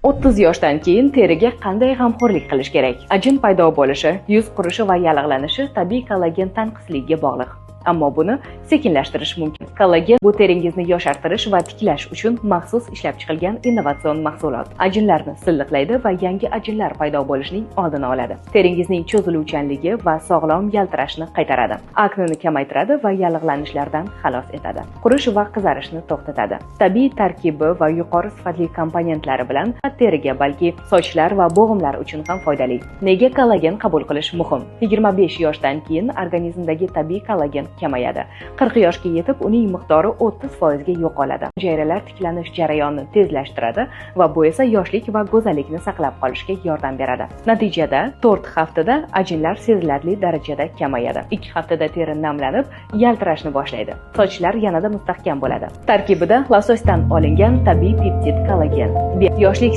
30 yoshdan keyin teriga qanday g'amxo'rlik qilish kerak? Ajin paydo bo'lishi, yuz qurishi va yallig'lanishi tabiiy kollagen tanqisligiga bog'liq. Ammo buni sekinlashtirish mumkin. Kollagen bu teringizni yoshartirish va tiklash uchun maxsus ishlab chiqilgan innovatsion mahsulot. Ajinlarni silliqlaydi va yangi ajinlar paydo bo'lishining oldini oladi. Teringizning cho'ziluvchanligi va sog'lom yaltirashni qaytaradi. Akneni kamaytiradi va yallig'lanishlardan xalos etadi. Qurish va qizarishni to'xtatadi. Tabiiy tarkibi va yuqori sifatli komponentlari bilan teriga, balki sochlar va bo'g'imlar uchun ham foydali. Nega kollagen qabul qilish muhim? 25 yoshdan keyin organizmdagi tabiiy kollagen kamayadi. 40 yoshga yetib uning miqdori 30% ga yo'qoladi. Hujayralar tiklanish jarayonini tezlashtiradi va bu esa yoshlik va go'zallikni saqlab qolishga yordam beradi. Natijada 4 haftada ajinlar sezilarli darajada kamayadi. 2 haftada teri namlanib, yaltirashni boshlaydi. Sochlar yanada mustahkam bo'ladi. Tarkibida lososdan olingan tabiiy peptid kollagen. Yoshlik